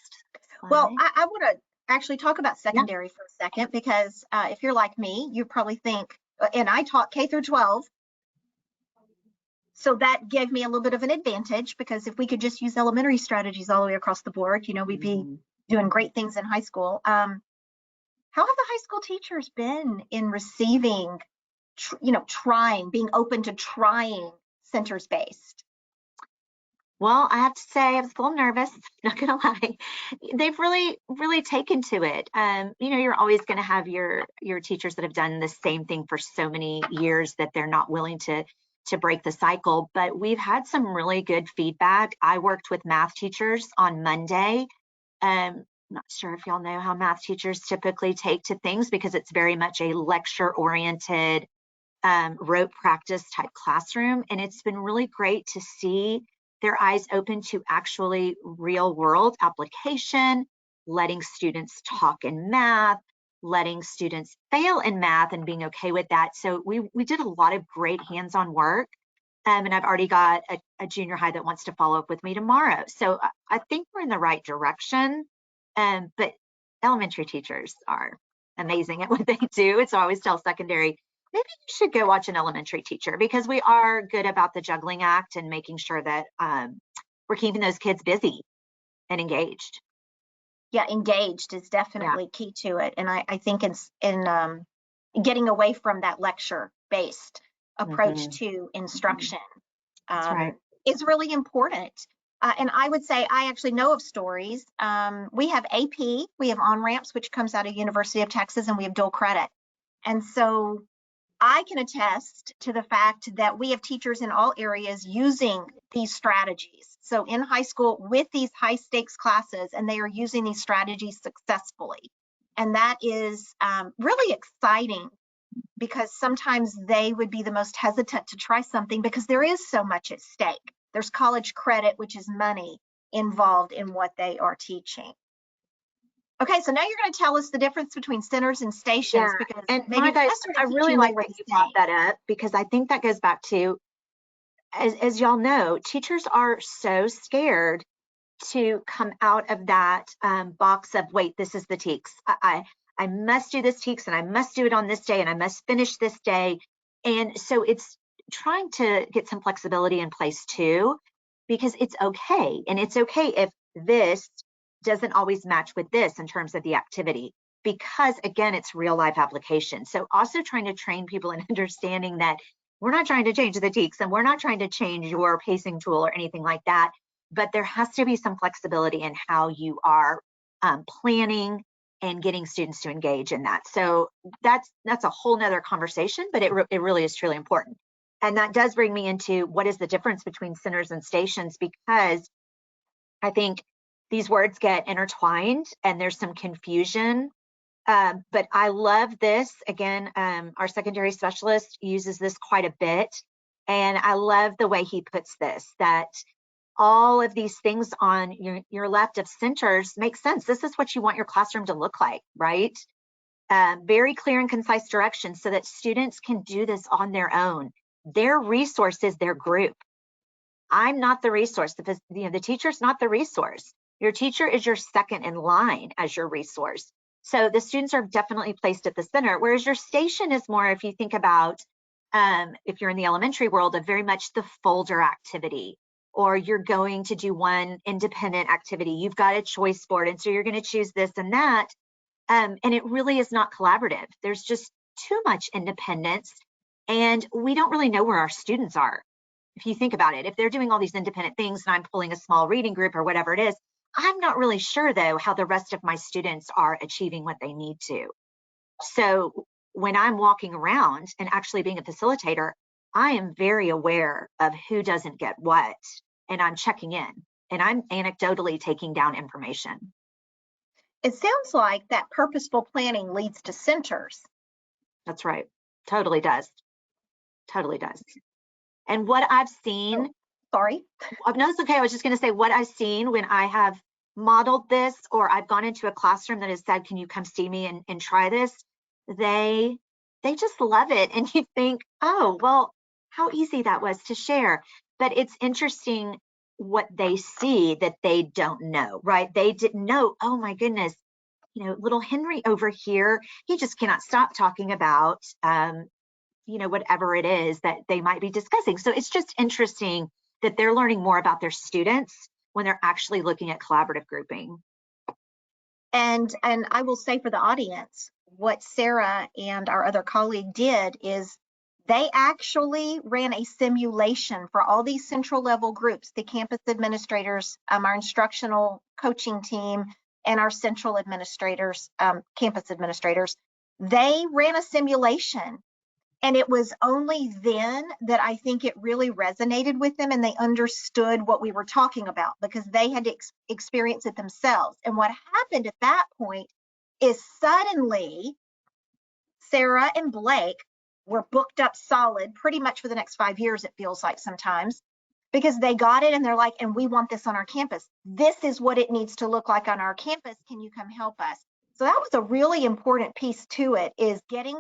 slide. Well, I want to actually talk about secondary for a second, because if you're like me, you probably think, and I taught K through 12, so that gave me a little bit of an advantage, because if we could just use elementary strategies all the way across the board, you know, we'd be doing great things in high school. How have the high school teachers been in receiving, trying, being open to trying centers based? Well, I have to say I was a little nervous, not gonna lie. They've really taken to it. You're always gonna have your teachers that have done the same thing for so many years that they're not willing to break the cycle, but we've had some really good feedback. I worked with math teachers on Monday. Not sure if y'all know how math teachers typically take to things, because it's very much a lecture oriented rote practice type classroom. And it's been really great to see their eyes open to actually real world application, letting students talk in math, letting students fail in math and being okay with that. So we did a lot of great hands-on work. And I've already got a junior high that wants to follow up with me tomorrow. So I think we're in the right direction. But elementary teachers are amazing at what they do. It's always tell secondary, maybe you should go watch an elementary teacher, because we are good about the juggling act and making sure that we're keeping those kids busy and engaged. Yeah, engaged is definitely key to it. And I think in getting away from that lecture-based approach to instruction That's right. is really important. And I would say I actually know of stories. We have AP, we have on-ramps, which comes out of University of Texas, and we have dual credit. And so I can attest to the fact that we have teachers in all areas using these strategies. So in high school with these high stakes classes, and they are using these strategies successfully. And that is really exciting, because sometimes they would be the most hesitant to try something because there is so much at stake. There's college credit, which is money, involved in what they are teaching. Okay, so now you're going to tell us the difference between centers and stations, because and maybe Monica, I really like that you brought that up, because I think that goes back to, as y'all know, teachers are so scared to come out of that box of, wait, this is the TEKS. I must do this TEKS, and I must do it on this day, and I must finish this day. And so it's trying to get some flexibility in place too, because it's okay. And it's okay if this doesn't always match with this in terms of the activity, because again, it's real life application. So also trying to train people in understanding that we're not trying to change the TEKS, and we're not trying to change your pacing tool or anything like that, but there has to be some flexibility in how you are planning and getting students to engage in that. So that's a whole nother conversation, but it really is truly important. And that does bring me into what is the difference between centers and stations, because I think these words get intertwined and there's some confusion. But I love this. Again, our secondary specialist uses this quite a bit. And I love the way he puts this, that all of these things on your left of centers make sense. This is what you want your classroom to look like, right? Very clear and concise directions so that students can do this on their own. Their resource is their group. I'm not the resource. The teacher's not the resource. Your teacher is your second in line as your resource. So the students are definitely placed at the center, whereas your station is more, if you think about, if you're in the elementary world, of very much the folder activity, or you're going to do one independent activity. You've got a choice board, and so you're going to choose this and that. And it really is not collaborative. There's just too much independence, and we don't really know where our students are. If you think about it, if they're doing all these independent things and I'm pulling a small reading group or whatever it is, I'm not really sure though how the rest of my students are achieving what they need to. So when I'm walking around and actually being a facilitator, I am very aware of who doesn't get what, and I'm checking in, and I'm anecdotally taking down information. It sounds like that purposeful planning leads to centers. That's right. Totally does. Totally does. And what I've seen, sorry. No, it's okay. I was just going to say what I've seen when I have modeled this, or I've gone into a classroom that has said, can you come see me and try this? They just love it. And you think, oh, well, how easy that was to share. But it's interesting what they see that they don't know, right? They didn't know, oh my goodness, little Henry over here, he just cannot stop talking about, whatever it is that they might be discussing. So it's just interesting that they're learning more about their students when they're actually looking at collaborative grouping. And I will say for the audience, what Sara and our other colleague did is they actually ran a simulation for all these central level groups, the campus administrators, our instructional coaching team, and our central administrators, campus administrators. They ran a simulation. And it was only then that I think it really resonated with them and they understood what we were talking about, because they had to experience it themselves. And what happened at that point is suddenly Sara and Blake were booked up solid pretty much for the next 5 years, it feels like sometimes, because they got it and they're like, and we want this on our campus. This is what it needs to look like on our campus. Can you come help us? So that was a really important piece to it, is getting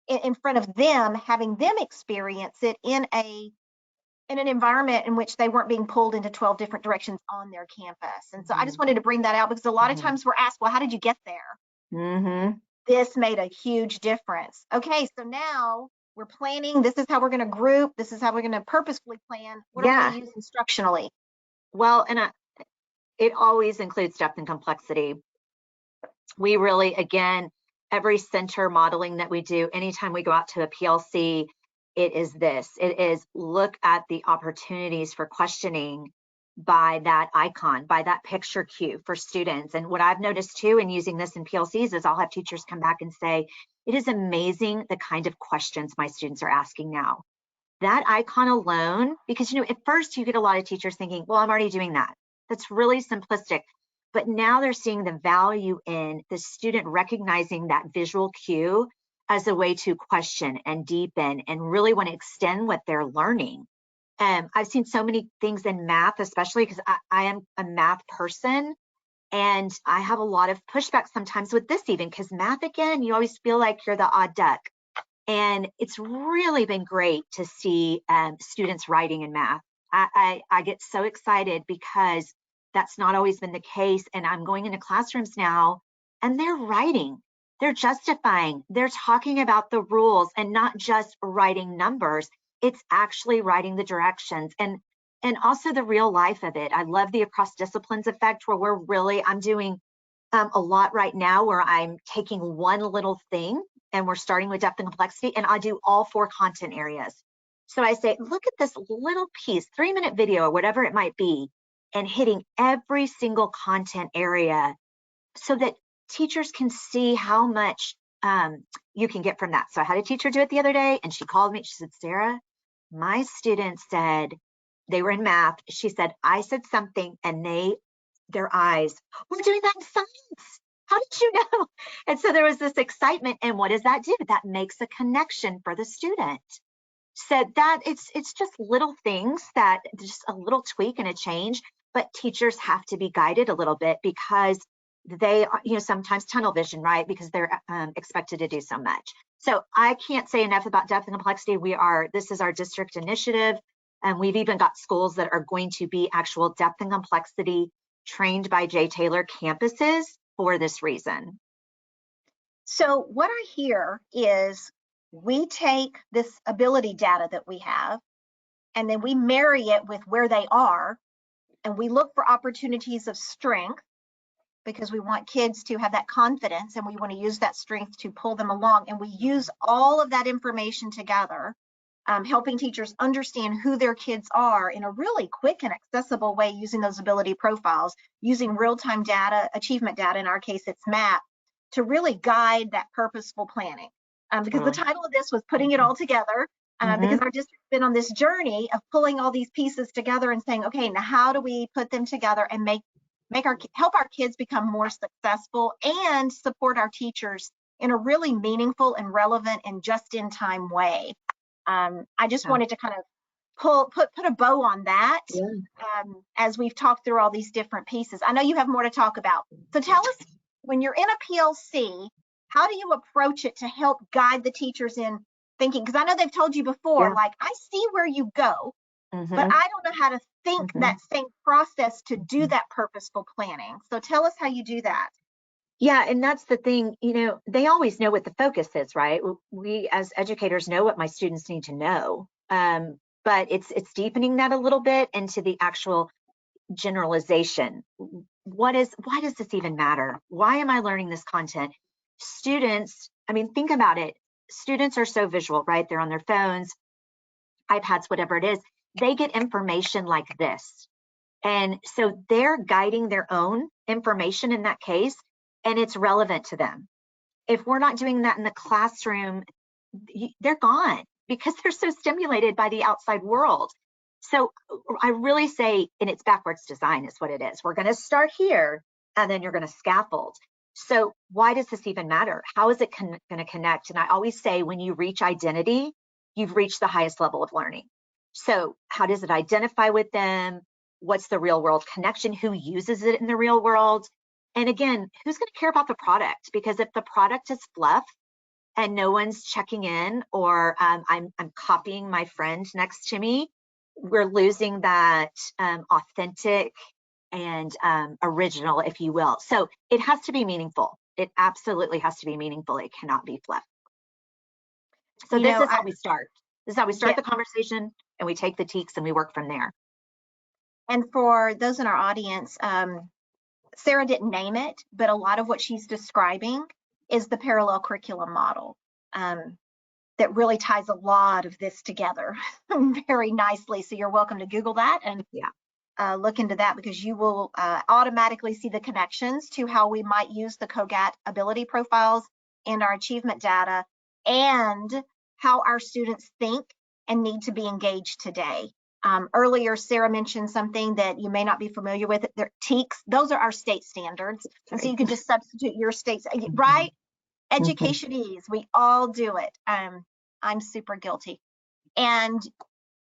in front of them, having them experience it in a in an environment in which they weren't being pulled into 12 different directions on their campus. And so I just wanted to bring that out because a lot of times we're asked, well, how did you get there? This made a huge difference. Okay, so now we're planning. This is how we're going to group. This is how we're going to purposefully plan. What are we going to use instructionally? Well, and it always includes depth and complexity. We really, again, every center modeling that we do, anytime we go out to a PLC, it is this. It is look at the opportunities for questioning by that icon, by that picture cue for students. And what I've noticed too in using this in PLCs is I'll have teachers come back and say, it is amazing the kind of questions my students are asking now. That icon alone, because at first you get a lot of teachers thinking, well, I'm already doing that. That's really simplistic. But now they're seeing the value in the student recognizing that visual cue as a way to question and deepen and really want to extend what they're learning. I've seen so many things in math, especially because I am a math person, and I have a lot of pushback sometimes with this even because math, again, you always feel like you're the odd duck. And it's really been great to see students writing in math. I get so excited because that's not always been the case. And I'm going into classrooms now and they're writing, they're justifying, they're talking about the rules and not just writing numbers. It's actually writing the directions and also the real life of it. I love the across disciplines effect where I'm doing a lot right now where I'm taking one little thing and we're starting with depth and complexity and I do all 4 content areas. So I say, look at this little piece, 3-minute video or whatever it might be, and hitting every single content area so that teachers can see how much you can get from that. So I had a teacher do it the other day and she called me, she said, Sara, my students said, they were in math. She said, I said something and their eyes, we're doing that in science. How did you know? And so there was this excitement. And what does that do? That makes a connection for the student. So that it's just little things that just a little tweak and a change, but teachers have to be guided a little bit because they are, sometimes tunnel vision, right? Because they're expected to do so much. So I can't say enough about depth and complexity. This is our district initiative. And we've even got schools that are going to be actual depth and complexity trained by J. Taylor campuses for this reason. So what I hear is we take this ability data that we have, and then we marry it with where they are, and we look for opportunities of strength because we want kids to have that confidence and we want to use that strength to pull them along. And we use all of that information together, helping teachers understand who their kids are in a really quick and accessible way using those ability profiles, using real-time data, achievement data, in our case, it's MAP, to really guide that purposeful planning. Because the title of this was putting it all together, because our district's been on this journey of pulling all these pieces together and saying, okay, now how do we put them together and help our kids become more successful and support our teachers in a really meaningful and relevant and just-in-time way. I just wanted to kind of put a bow on that as we've talked through all these different pieces. I know you have more to talk about. So tell us, when you're in a PLC, how do you approach it to help guide the teachers in thinking? Because I know they've told you before, like, I see where you go, but I don't know how to think that same process to do that purposeful planning. So tell us how you do that. Yeah, and that's the thing, they always know what the focus is, right? We as educators know what my students need to know, but it's deepening that a little bit into the actual generalization. Why does this even matter? Why am I learning this content? Students, think about it. Students are so visual, right? They're on their phones, iPads, whatever it is. They get information like this. And so they're guiding their own information in that case, and it's relevant to them. If we're not doing that in the classroom, they're gone because they're so stimulated by the outside world. So I really say, and it's backwards design is what it is. We're going to start here, and then you're going to scaffold. So why does this even matter? How is it going to connect? And I always say, when you reach identity, you've reached the highest level of learning. So how does it identify with them? What's the real world connection? Who uses it in the real world? And again, who's going to care about the product? Because if the product is fluff and no one's checking in, or I'm copying my friend next to me, we're losing that authentic and original, if you will. So it has to be meaningful. It absolutely has to be meaningful. It cannot be fluff. So this is how we start. This is how we start the conversation, and we take the teaks and we work from there. And for those in our audience, Sara didn't name it, but a lot of what she's describing is the parallel curriculum model that really ties a lot of this together very nicely. So you're welcome to Google that and look into that, because you will automatically see the connections to how we might use the COGAT ability profiles and our achievement data, and how our students think and need to be engaged today. Earlier, Sara mentioned something that you may not be familiar with. They're TEKS. Those are our state standards. And so you can just substitute your state's, right? Educationese, we all do it. I'm super guilty. And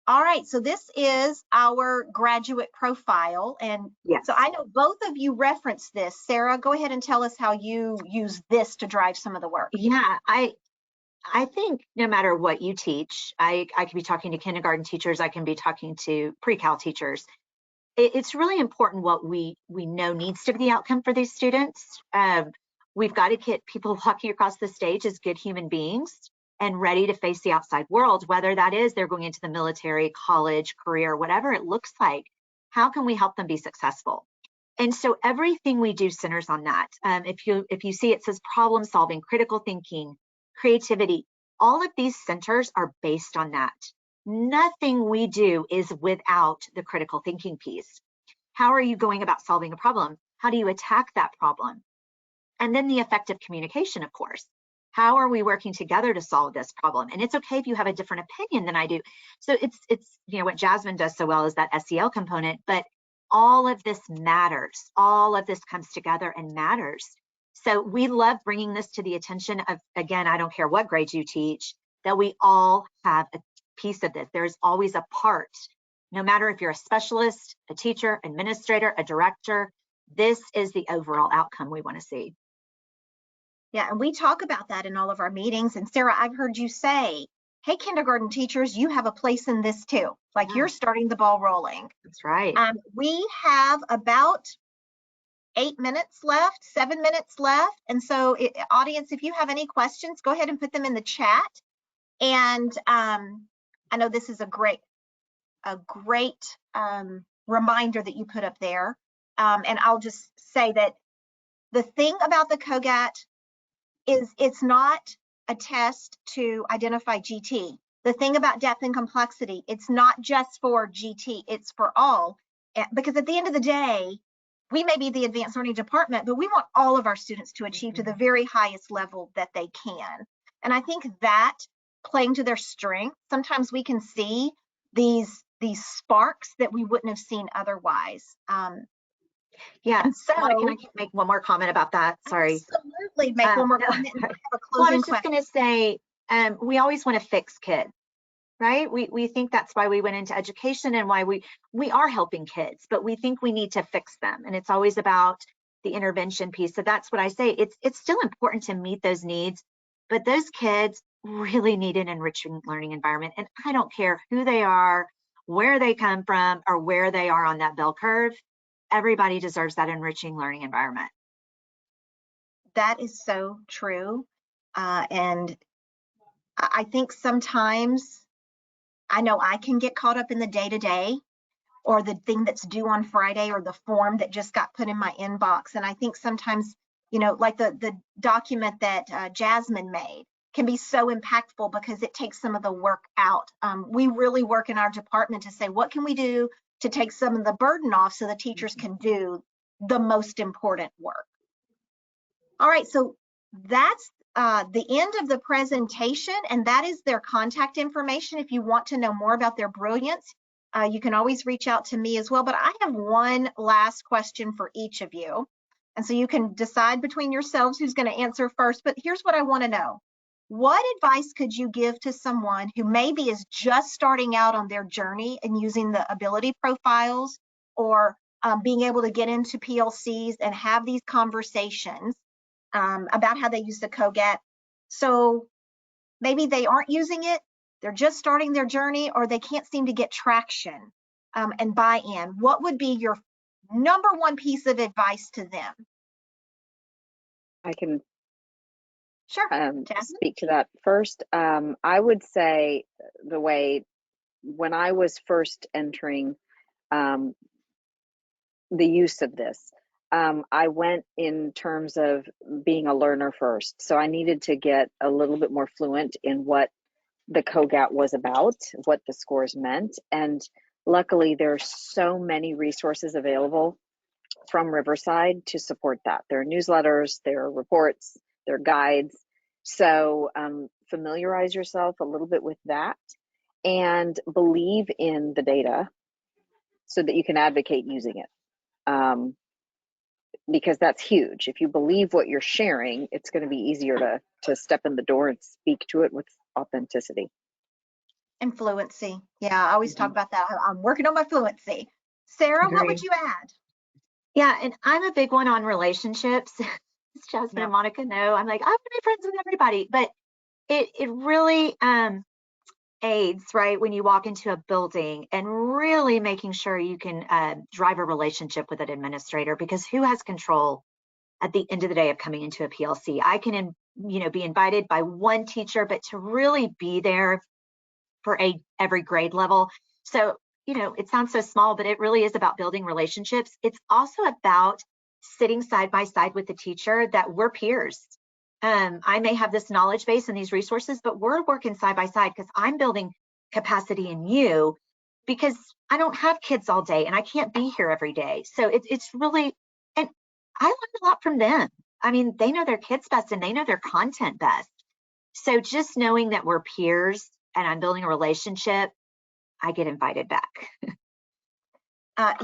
all right, so this is our graduate profile. And so I know both of you referenced this. Sara, go ahead and tell us how you use this to drive some of the work. Yeah, I think no matter what you teach, I could be talking to kindergarten teachers, I can be talking to pre-cal teachers. It's really important what we know needs to be the outcome for these students. We've got to get people walking across the stage as good human beings and ready to face the outside world, whether that is they're going into the military, college, career, whatever it looks like. How can we help them be successful? And so everything we do centers on that. If you see, it says problem solving, critical thinking, creativity. All of these centers are based on that. Nothing we do is without the critical thinking piece. How are you going about solving a problem? How do you attack that problem? And then the effective communication, of course. How are we working together to solve this problem? And it's okay if you have a different opinion than I do. So it's what Jasmine does so well is that SEL component, but all of this matters. All of this comes together and matters. So we love bringing this to the attention of, again, I don't care what grade you teach, that we all have a piece of this. There's always a part, no matter if you're a specialist, a teacher, administrator, a director, this is the overall outcome we want to see. Yeah, and we talk about that in all of our meetings. And Sara, I've heard you say, hey, kindergarten teachers, you have a place in this too. Like you're starting the ball rolling. That's right. We have about 8 minutes left, 7 minutes left. And so audience, if you have any questions, go ahead and put them in the chat. And I know this is a great reminder that you put up there. And I'll just say that the thing about the COGAT is it's not a test to identify GT. The thing about depth and complexity, it's not just for GT, it's for all. Because at the end of the day, we may be the advanced learning department, but we want all of our students to achieve to the very highest level that they can. And I think that playing to their strength, sometimes we can see these sparks that we wouldn't have seen otherwise. Yeah, so can I make one more comment about that? Sorry. Absolutely, make one more comment and have a closing well, I was just going to say, we always want to fix kids, right? We think that's why we went into education and why we are helping kids, but we think we need to fix them. And it's always about the intervention piece. So that's what I say. It's still important to meet those needs, but those kids really need an enriching learning environment. And I don't care who they are, where they come from, or where they are on that bell curve. Everybody deserves that enriching learning environment. That is so true. And I think sometimes, I know I can get caught up in the day-to-day or the thing that's due on Friday or the form that just got put in my inbox. And I think sometimes, like the document that Jasmine made can be so impactful because it takes some of the work out. We really work in our department to say, what can we do to take some of the burden off so the teachers can do the most important work. All right, so that's the end of the presentation, and that is their contact information. If you want to know more about their brilliance, you can always reach out to me as well. But I have one last question for each of you. And so you can decide between yourselves who's going to answer first. But here's what I want to know. What advice could you give to someone who maybe is just starting out on their journey and using the ability profiles or being able to get into PLCs and have these conversations about how they use the COGAT? So maybe they aren't using it, they're just starting their journey or they can't seem to get traction and buy-in, what would be your number one piece of advice to them? I can Sure. speak to that first. I would say when I was first entering the use of this, I went in terms of being a learner first. So I needed to get a little bit more fluent in what the COGAT was about, what the scores meant. And luckily, there's so many resources available from Riverside to support that. There are newsletters, there are reports, there are guides. So familiarize yourself a little bit with that and believe in the data so that you can advocate using it. Because that's huge. If you believe what you're sharing, it's going to be easier to step in the door and speak to it with authenticity. And fluency. Yeah, I always talk about that. I'm working on my fluency. Sara, what would you add? Yeah, and I'm a big one on relationships. As Jasmine and Monica know, I'm like, I want to be friends with everybody, but it really aids, right, when you walk into a building and really making sure you can drive a relationship with an administrator, because who has control at the end of the day of coming into a PLC? I can, be invited by one teacher, but to really be there for every grade level. So, it sounds so small, but it really is about building relationships. It's also about sitting side by side with the teacher, that we're peers. I may have this knowledge base and these resources, but we're working side by side because I'm building capacity in you, because I don't have kids all day and I can't be here every day. So it's really, and I learned a lot from them. I mean, they know their kids best and they know their content best. So just knowing that we're peers and I'm building a relationship, I get invited back.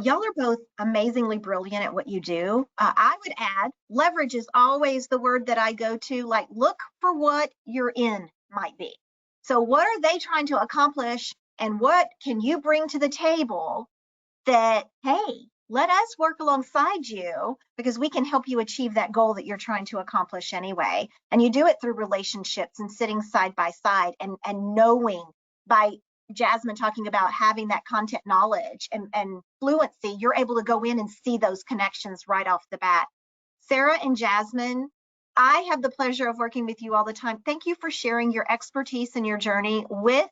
Y'all are both amazingly brilliant at what you do. I would add, leverage is always the word that I go to, like look for what your in might be. So what are they trying to accomplish and what can you bring to the table that, hey, let us work alongside you because we can help you achieve that goal that you're trying to accomplish anyway. And you do it through relationships and sitting side by side and knowing, by Jasmine talking about having that content knowledge and fluency, you're able to go in and see those connections right off the bat. Sara and Jasmine, I have the pleasure of working with you all the time. Thank you for sharing your expertise and your journey with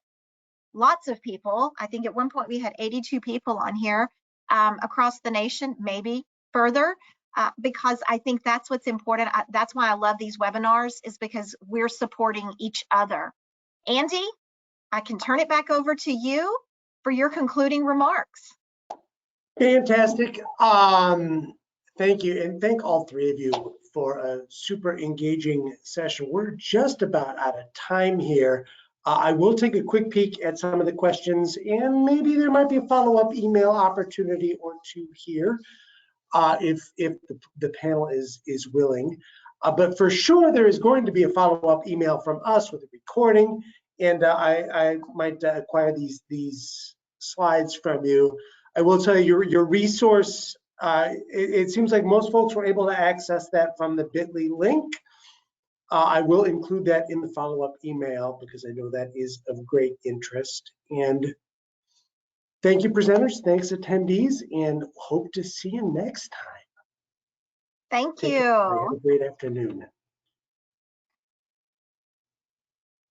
lots of people. I think at one point we had 82 people on here across the nation, maybe further, because I think that's what's important. That's why I love these webinars, is because we're supporting each other. Andy, I can turn it back over to you for your concluding remarks. Fantastic. Thank you, and thank all three of you for a super engaging session. We're just about out of time here. I will take a quick peek at some of the questions, and maybe there might be a follow-up email opportunity or two here, if the panel is willing. But for sure, there is going to be a follow-up email from us with a recording, and I might acquire these slides from you. I will tell you your resource, it seems like most folks were able to access that from the bit.ly link. I will include that in the follow-up email because I know that is of great interest. And thank you, presenters. Thanks, attendees, and hope to see you next time. Thank you. Have a great afternoon.